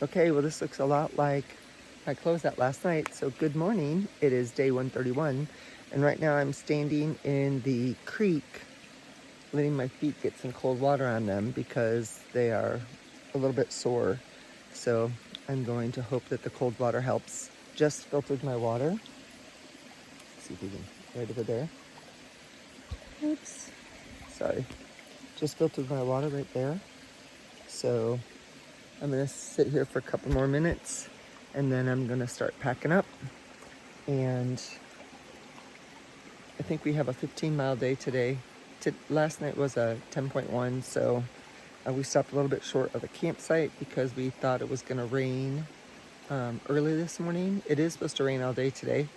Okay, well this looks a lot like I closed that last night. So good morning. It is day 131. And right now I'm standing in the creek, letting my feet get some cold water on them because they are a little bit sore. So I'm going to hope that the cold water helps. Just filtered my water. Let's see if we can, right over there. Oops, sorry. Just filtered my water right there. So I'm gonna sit here for a couple more minutes and then I'm gonna start packing up. And I think we have a 15-mile day today. Last night was a 10.1, so we stopped a little bit short of the campsite because we thought it was gonna rain early this morning. It is supposed to rain all day today,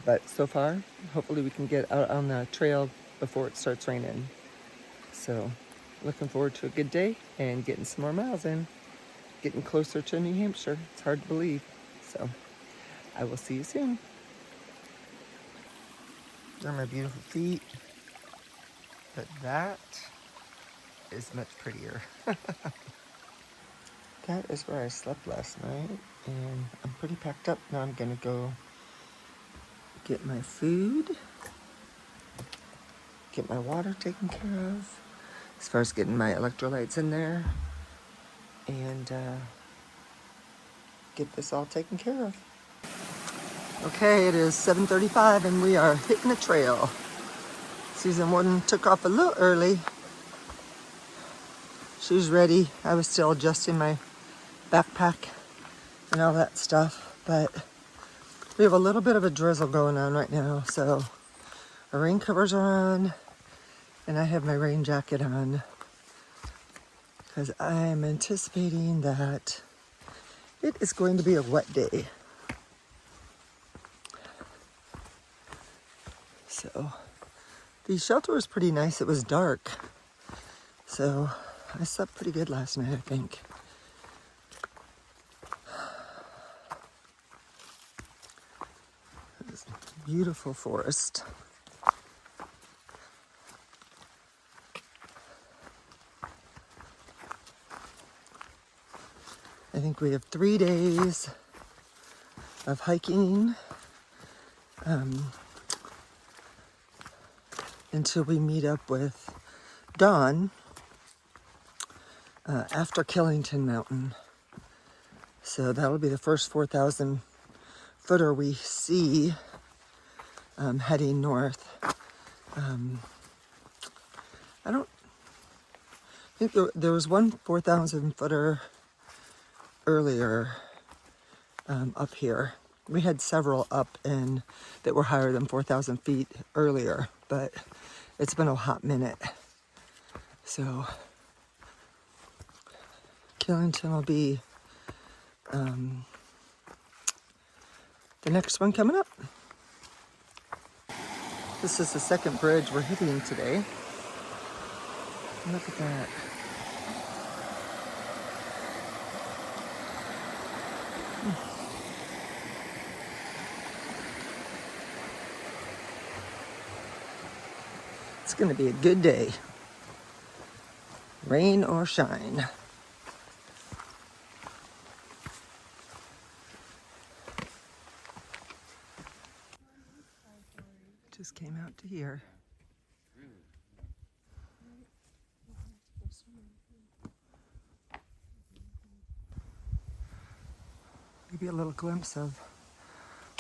but so far, hopefully we can get out on the trail before it starts raining. So looking forward to a good day and getting some more miles in. Getting closer to New Hampshire. It's hard to believe. So I will see you soon. There are my beautiful feet. But that is much prettier. That is where I slept last night. And I'm pretty packed up. Now I'm gonna go get my food. Get my water taken care of. As far as getting my electrolytes in there. And get this all taken care of. Okay, it is 7:35 and we are hitting the trail. Season 1 took off a little early. She's ready. I was still adjusting my backpack and all that stuff, but we have a little bit of a drizzle going on right now, so our rain covers are on and I have my rain jacket on because I am anticipating that it is going to be a wet day. So the shelter was pretty nice. It was dark, so I slept pretty good last night, I think. This beautiful forest. I think we have 3 days of hiking until we meet up with Dawn after Killington Mountain. So that'll be the first 4,000 footer we see heading north. I don't think there was one 4,000 footer earlier up here. We had several up and that were higher than 4,000 feet earlier, but it's been a hot minute. So Killington will be the next one coming up. This is the second bridge we're hitting today. Look at that. It's going to be a good day. Rain or shine. Just came out to here. Maybe a little glimpse of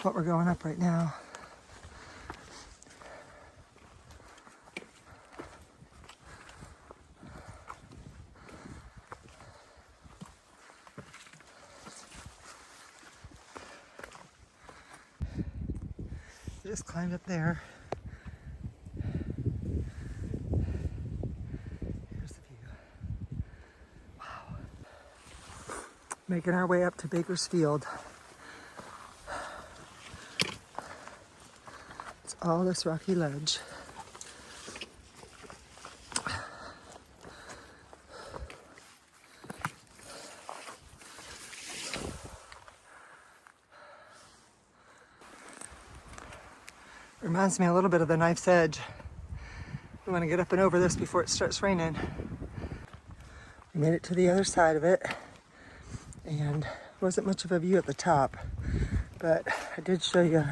what we're going up right now. Just climbed up there. Here's the view. Wow. Making our way up to Bakersfield. It's all this rocky ledge. Reminds me a little bit of the Knife's Edge. We want to get up and over this before it starts raining. We made it to the other side of it, and wasn't much of a view at the top, but I did show you,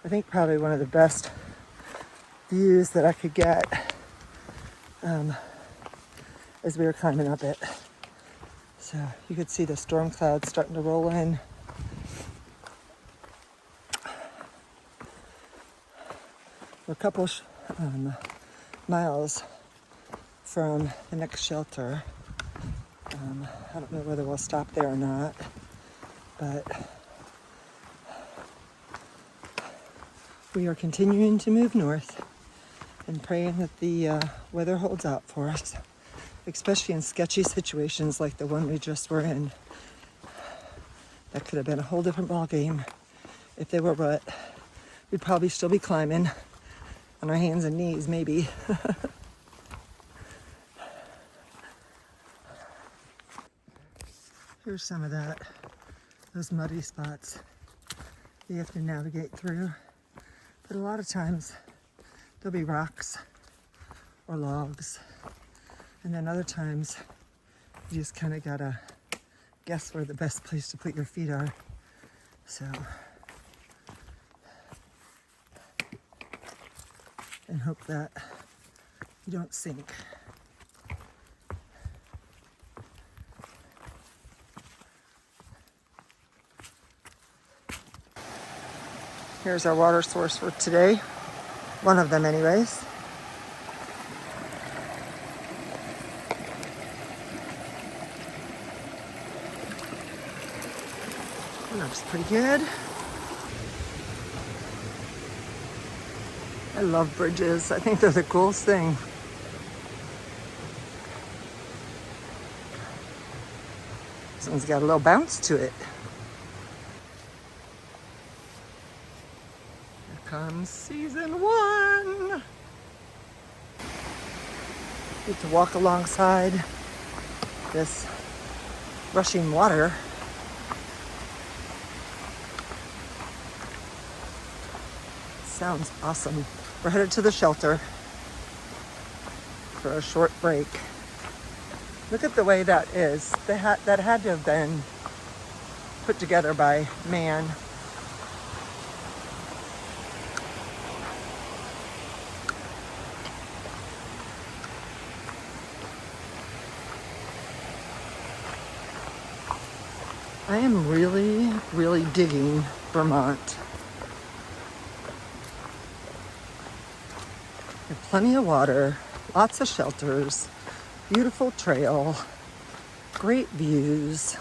I think probably one of the best views that I could get as we were climbing up it. So you could see the storm clouds starting to roll in. We're a couple miles from the next shelter. I don't know whether we'll stop there or not, but we are continuing to move north and praying that the weather holds out for us, especially in sketchy situations like the one we just were in. That could have been a whole different ball game if they were wet. We'd probably still be climbing on our hands and knees, maybe. Here's some of those muddy spots you have to navigate through. But a lot of times there'll be rocks or logs. And then other times you just kind of gotta guess where the best place to put your feet are. So, and hope that you don't sink. Here's our water source for today. One of them anyways. That looks pretty good. I love bridges. I think they're the coolest thing. This one's got a little bounce to it. Comes season 1. Get to walk alongside this rushing water. Sounds awesome. We're headed to the shelter for a short break. Look at the way that is. That had to have been put together by man. I am really, really digging Vermont. There's plenty of water, lots of shelters, beautiful trail, great views.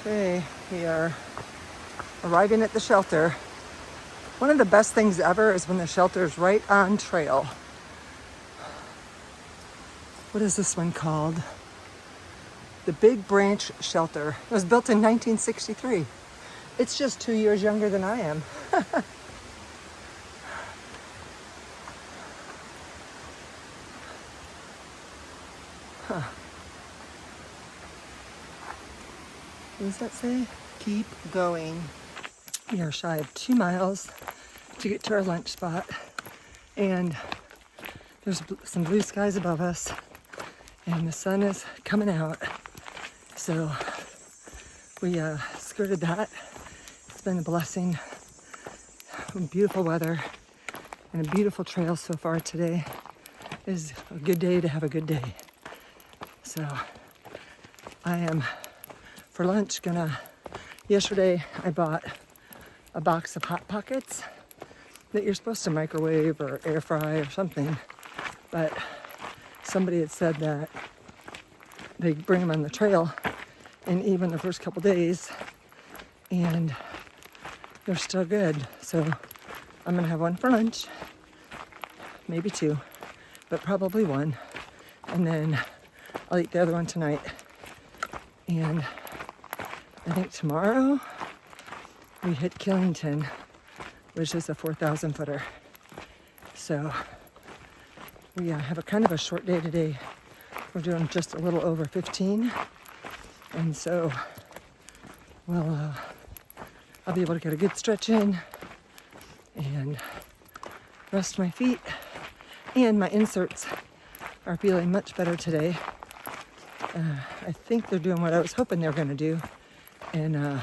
Okay, we are arriving at the shelter. One of the best things ever is when the shelter is right on trail. What is this one called? The Big Branch Shelter. It was built in 1963. It's just 2 years younger than I am. Huh. What does that say? Keep going. We are shy of 2 miles to get to our lunch spot, and there's some blue skies above us, and the sun is coming out. So we skirted that. It's been a blessing. Beautiful weather and a beautiful trail so far today. It is a good day to have a good day. So I am, for lunch, yesterday I bought a box of Hot Pockets that you're supposed to microwave or air fry or something, but somebody had said that they bring them on the trail and even the first couple days and they're still good. So I'm gonna have one for lunch, maybe 2, but probably 1, and then I'll eat the other one tonight. And I think tomorrow we hit Killington, which is a 4,000 footer. So we have a kind of a short day today. We're doing just a little over 15. And so I'll be able to get a good stretch in and rest my feet, and my inserts are feeling much better today. I think they're doing what I was hoping they were going to do. And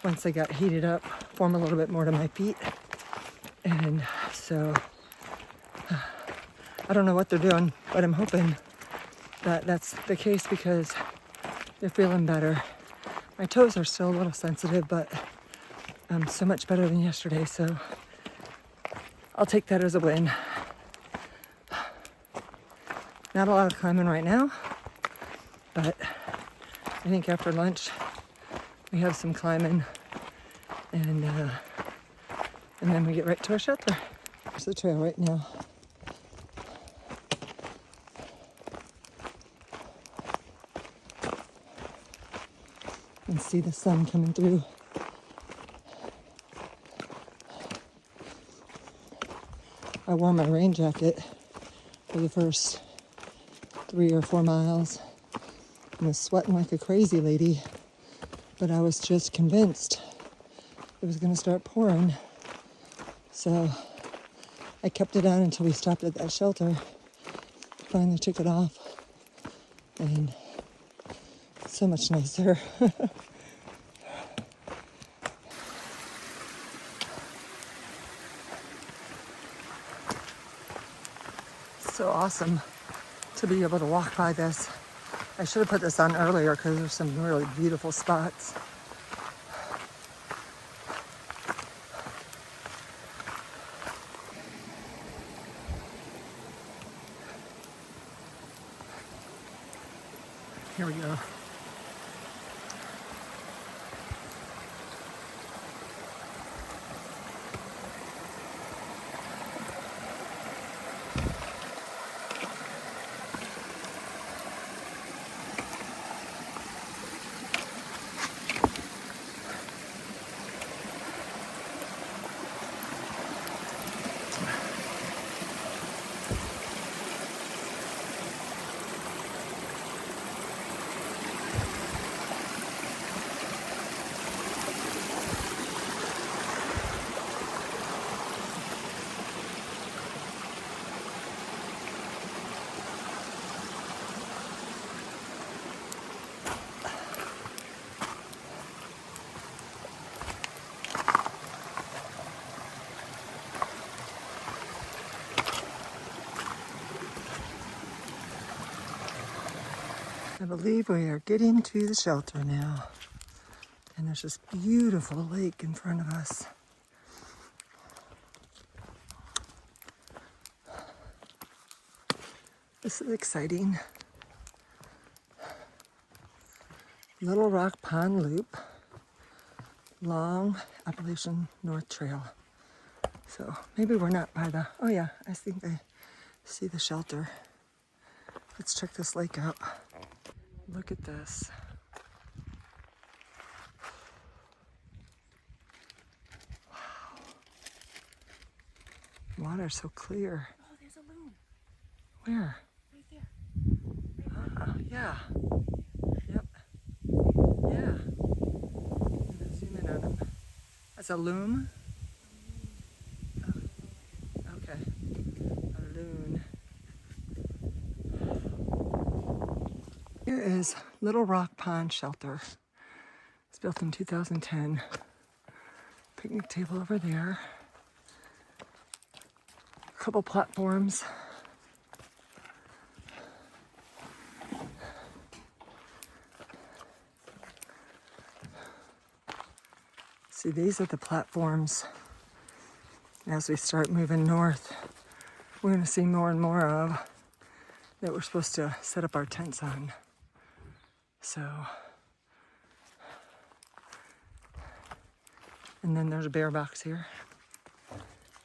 once they got heated up, form a little bit more to my feet. And so I don't know what they're doing, but I'm hoping that that's the case because they're feeling better. My toes are still a little sensitive, but so much better than yesterday. So I'll take that as a win. Not a lot of climbing right now, but I think after lunch we have some climbing, and then we get right to our shelter. There's the trail right now. And see the sun coming through. I wore my rain jacket for the first 3 or 4 miles. I was sweating like a crazy lady, but I was just convinced it was going to start pouring. So I kept it on until we stopped at that shelter. Finally took it off, and it's so much nicer. So awesome to be able to walk by this. I should have put this on earlier because there's some really beautiful spots. Here we go. I believe we are getting to the shelter now. And there's this beautiful lake in front of us. This is exciting. Little Rock Pond Loop, long Appalachian North Trail. So maybe we're not by the, oh yeah, I think I see the shelter. Let's check this lake out. Look at this. Wow. Water's so clear. Oh, there's a loon. Where? Right there. Yeah. Yep. Yeah. I'm gonna zoom in on him. That's a loom? Oh, okay. A loon. Here is Little Rock Pond Shelter. It's built in 2010. Picnic table over there. A couple platforms. See, these are the platforms. As we start moving north, we're going to see more and more of that we're supposed to set up our tents on. So, and then there's a bear box here.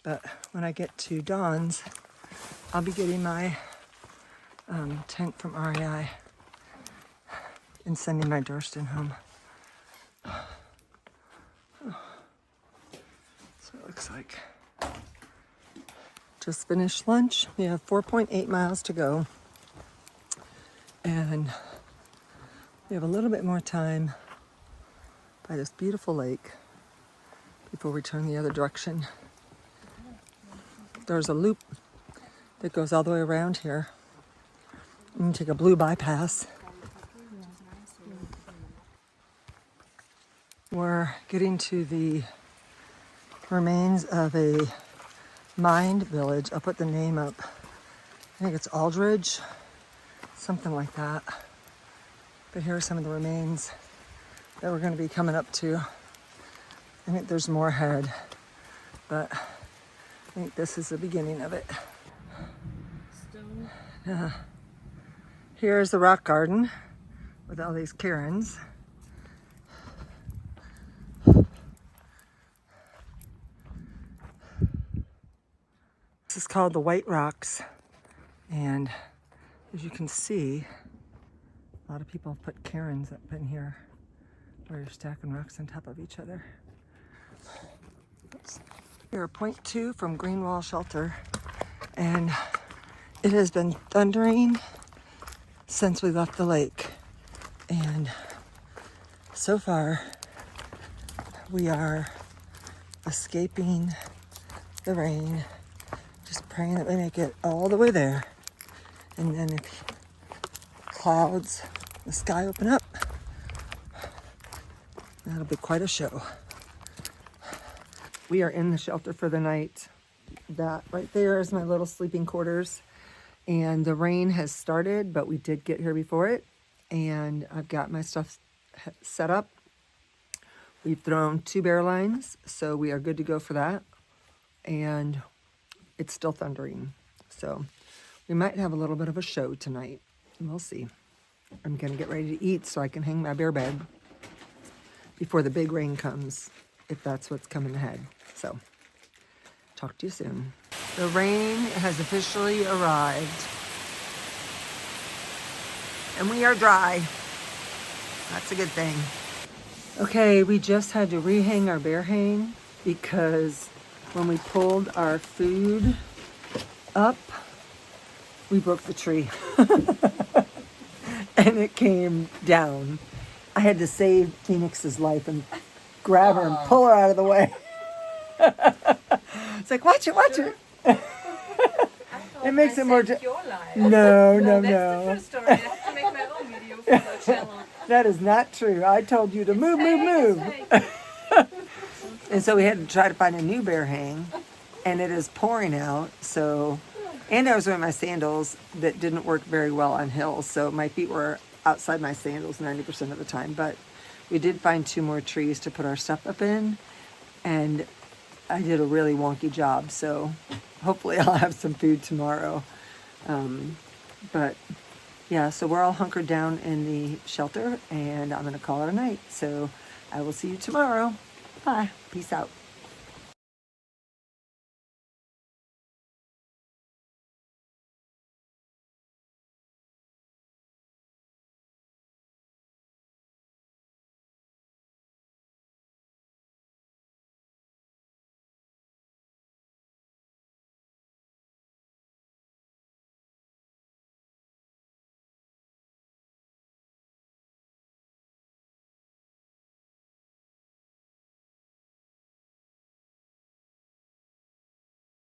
But when I get to Dawn's, I'll be getting my tent from REI and sending my Durston home. So it looks like. Just finished lunch. We have 4.8 miles to go. And we have a little bit more time by this beautiful lake before we turn the other direction. there's a loop that goes all the way around here. You can take a blue bypass. We're getting to the remains of a mined village. I'll put the name up. I think it's Aldridge, something like that. But here are some of the remains that we're going to be coming up to. I think there's more ahead, but I think this is the beginning of it. Yeah. Here's the rock garden with all these cairns. This is called the White Rocks, and as you can see, a lot of people have put cairns up in here where you're stacking rocks on top of each other. Oops. We're 0.2 from Greenwall Shelter, and it has been thundering since we left the lake. And so far, we are escaping the rain, just praying that we make it all the way there. And then if clouds, the sky open up, that'll be quite a show. We are in the shelter for the night. That right there is my little sleeping quarters. And the rain has started, but we did get here before it. And I've got my stuff set up. We've thrown 2 bear lines, so we are good to go for that. And it's still thundering. So we might have a little bit of a show tonight. We'll see. I'm going to get ready to eat so I can hang my bear bed before the big rain comes, if that's what's coming ahead. So, talk to you soon. The rain has officially arrived. And we are dry. That's a good thing. Okay, we just had to rehang our bear hang because when we pulled our food up, we broke the tree. And it came down. I had to save Phoenix's life and grab her and pull her out of the way. It's like, watch it, watch it. It makes it more... your life. No. That's the first story. I have to make my own video for the channel. That is not true. I told you to move. And so we had to try to find a new bear hang, and it is pouring out. So, and I was wearing my sandals that didn't work very well on hills, so my feet were outside my sandals 90% of the time. But we did find 2 more trees to put our stuff up in, and I did a really wonky job. So hopefully I'll have some food tomorrow. But yeah, so we're all hunkered down in the shelter, and I'm going to call it a night. So I will see you tomorrow. Bye. Peace out.